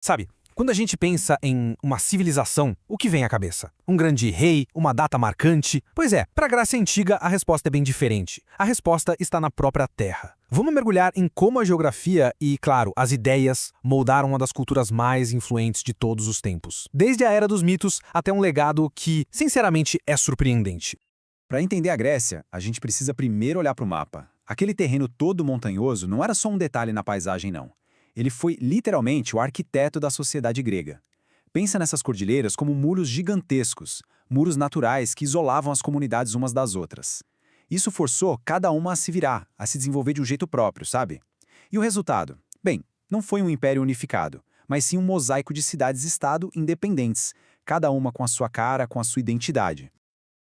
Sabe, quando a gente pensa em uma civilização, o que vem à cabeça? Um grande rei, uma data marcante? Pois é, para a Grécia Antiga a resposta é bem diferente. A resposta está na própria Terra. Vamos mergulhar em como a geografia e, claro, as ideias moldaram uma das culturas mais influentes de todos os tempos. Desde a Era dos Mitos até um legado que, sinceramente, é surpreendente. Para entender a Grécia, a gente precisa primeiro olhar para o mapa. Aquele terreno todo montanhoso não era só um detalhe na paisagem, não. Ele foi literalmente o arquiteto da sociedade grega. Pensa nessas cordilheiras como muros gigantescos, muros naturais que isolavam as comunidades umas das outras. Isso forçou cada uma a se virar, a se desenvolver de um jeito próprio, sabe? E o resultado? Bem, não foi um império unificado, mas sim um mosaico de cidades-estado independentes, cada uma com a sua cara, com a sua identidade.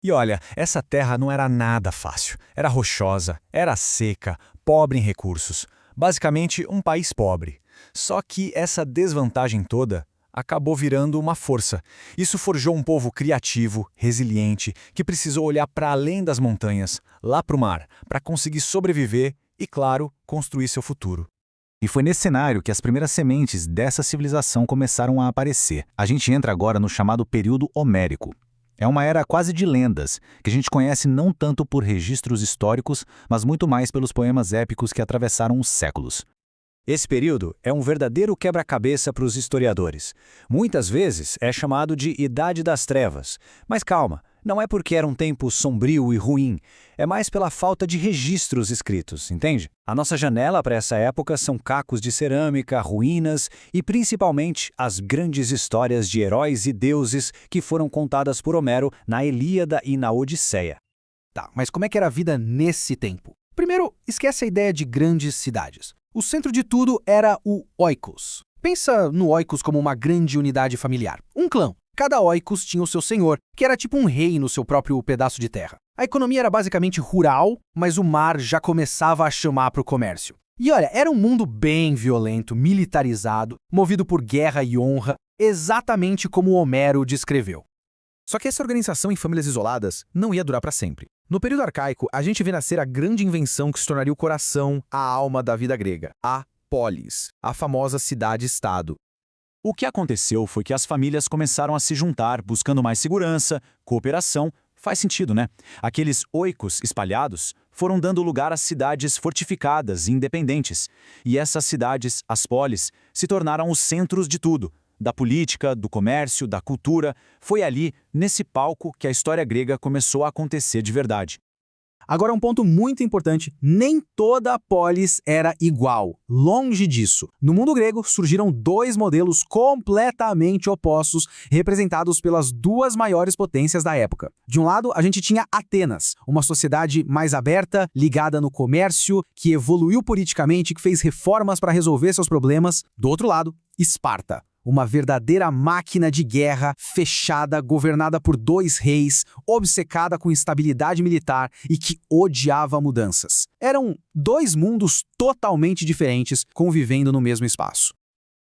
E olha, essa terra não era nada fácil. Era rochosa, era seca, pobre em recursos. Basicamente, um país pobre. Só que essa desvantagem toda acabou virando uma força. Isso forjou um povo criativo, resiliente, que precisou olhar para além das montanhas, lá para o mar, para conseguir sobreviver e, claro, construir seu futuro. E foi nesse cenário que as primeiras sementes dessa civilização começaram a aparecer. A gente entra agora no chamado período homérico. É uma era quase de lendas, que a gente conhece não tanto por registros históricos, mas muito mais pelos poemas épicos que atravessaram os séculos. Esse período é um verdadeiro quebra-cabeça para os historiadores. Muitas vezes é chamado de Idade das Trevas. Mas calma, não é porque era um tempo sombrio e ruim, é mais pela falta de registros escritos, entende? A nossa janela para essa época são cacos de cerâmica, ruínas e principalmente as grandes histórias de heróis e deuses que foram contadas por Homero na Ilíada e na Odisseia. Tá, mas como é que era a vida nesse tempo? Primeiro, esquece a ideia de grandes cidades. O centro de tudo era o oikos. Pensa no oikos como uma grande unidade familiar, um clã. Cada oikos tinha o seu senhor, que era tipo um rei no seu próprio pedaço de terra. A economia era basicamente rural, mas o mar já começava a chamar para o comércio. E olha, era um mundo bem violento, militarizado, movido por guerra e honra, exatamente como Homero descreveu. Só que essa organização em famílias isoladas não ia durar para sempre. No período arcaico, a gente vê nascer a grande invenção que se tornaria o coração, a alma da vida grega, a polis, a famosa cidade-estado. O que aconteceu foi que as famílias começaram a se juntar, buscando mais segurança, cooperação. Faz sentido, né? Aqueles oikos espalhados foram dando lugar às cidades fortificadas e independentes. E essas cidades, as polis, se tornaram os centros de tudo. Da política, do comércio, da cultura. Foi ali, nesse palco, que a história grega começou a acontecer de verdade. Agora um ponto muito importante, nem toda a polis era igual, longe disso. No mundo grego surgiram dois modelos completamente opostos, representados pelas duas maiores potências da época. De um lado, a gente tinha Atenas, uma sociedade mais aberta, ligada no comércio, que evoluiu politicamente, que fez reformas para resolver seus problemas. Do outro lado, Esparta. Uma verdadeira máquina de guerra, fechada, governada por dois reis, obcecada com instabilidade militar e que odiava mudanças. Eram dois mundos totalmente diferentes convivendo no mesmo espaço.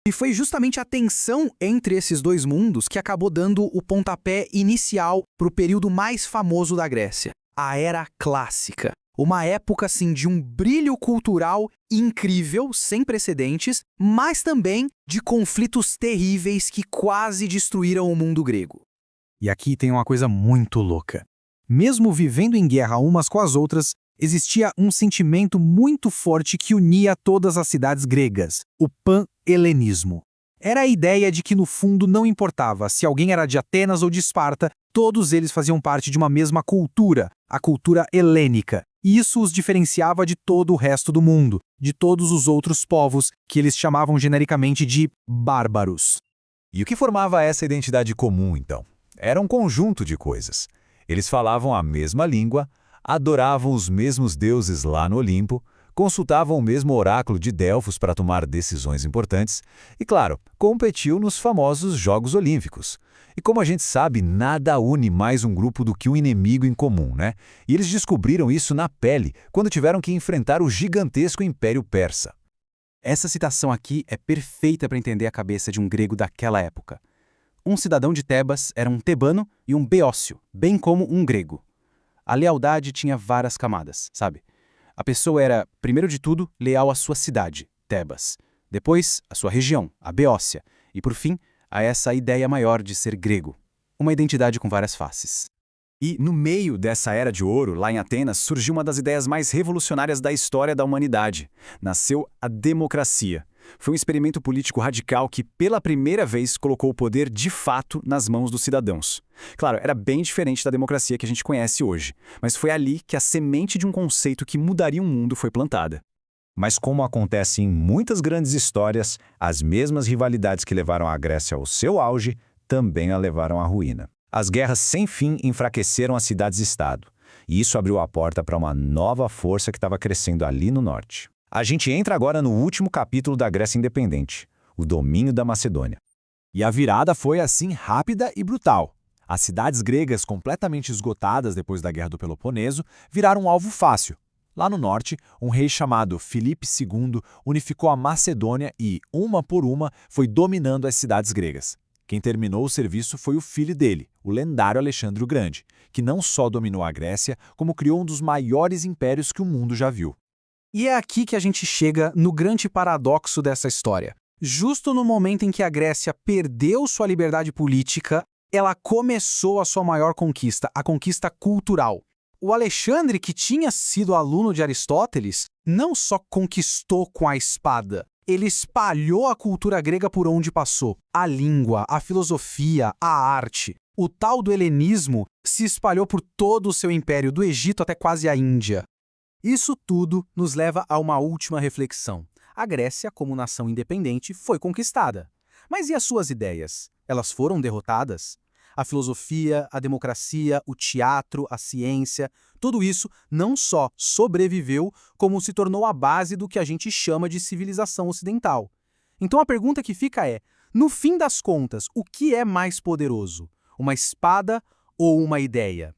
E foi justamente a tensão entre esses dois mundos que acabou dando o pontapé inicial para o período mais famoso da Grécia, a Era Clássica. Uma época, assim, de um brilho cultural incrível, sem precedentes, mas também de conflitos terríveis que quase destruíram o mundo grego. E aqui tem uma coisa muito louca. Mesmo vivendo em guerra umas com as outras, existia um sentimento muito forte que unia todas as cidades gregas, o pan-helenismo. Era a ideia de que, no fundo, não importava se alguém era de Atenas ou de Esparta, todos eles faziam parte de uma mesma cultura, a cultura helênica. E isso os diferenciava de todo o resto do mundo, de todos os outros povos, que eles chamavam genericamente de bárbaros. E o que formava essa identidade comum, então? Era um conjunto de coisas. Eles falavam a mesma língua, adoravam os mesmos deuses lá no Olimpo, consultavam o mesmo oráculo de Delfos para tomar decisões importantes e, claro, competiam nos famosos Jogos Olímpicos. E como a gente sabe, nada une mais um grupo do que um inimigo em comum, né? E eles descobriram isso na pele, quando tiveram que enfrentar o gigantesco Império Persa. Essa citação aqui é perfeita para entender a cabeça de um grego daquela época. Um cidadão de Tebas era um tebano e um beócio, bem como um grego. A lealdade tinha várias camadas, sabe? A pessoa era, primeiro de tudo, leal à sua cidade, Tebas. Depois, à sua região, a Beócia. E por fim, há essa ideia maior de ser grego, uma identidade com várias faces. E, no meio dessa era de ouro, lá em Atenas, surgiu uma das ideias mais revolucionárias da história da humanidade. Nasceu a democracia. Foi um experimento político radical que, pela primeira vez, colocou o poder de fato nas mãos dos cidadãos. Claro, era bem diferente da democracia que a gente conhece hoje, mas foi ali que a semente de um conceito que mudaria o mundo foi plantada. Mas como acontece em muitas grandes histórias, as mesmas rivalidades que levaram a Grécia ao seu auge também a levaram à ruína. As guerras sem fim enfraqueceram as cidades-estado, e isso abriu a porta para uma nova força que estava crescendo ali no norte. A gente entra agora no último capítulo da Grécia independente, o domínio da Macedônia. E a virada foi assim rápida e brutal. As cidades gregas, completamente esgotadas depois da Guerra do Peloponeso, viraram um alvo fácil. Lá no norte, um rei chamado Filipe II unificou a Macedônia e, uma por uma, foi dominando as cidades gregas. Quem terminou o serviço foi o filho dele, o lendário Alexandre o Grande, que não só dominou a Grécia, como criou um dos maiores impérios que o mundo já viu. E é aqui que a gente chega no grande paradoxo dessa história. Justo no momento em que a Grécia perdeu sua liberdade política, ela começou a sua maior conquista, a conquista cultural. O Alexandre, que tinha sido aluno de Aristóteles, não só conquistou com a espada, ele espalhou a cultura grega por onde passou. A língua, a filosofia, a arte. O tal do helenismo se espalhou por todo o seu império, do Egito até quase a Índia. Isso tudo nos leva a uma última reflexão. A Grécia, como nação independente, foi conquistada. Mas e as suas ideias? Elas foram derrotadas? A filosofia, a democracia, o teatro, a ciência, tudo isso não só sobreviveu, como se tornou a base do que a gente chama de civilização ocidental. Então a pergunta que fica é, no fim das contas, o que é mais poderoso? Uma espada ou uma ideia?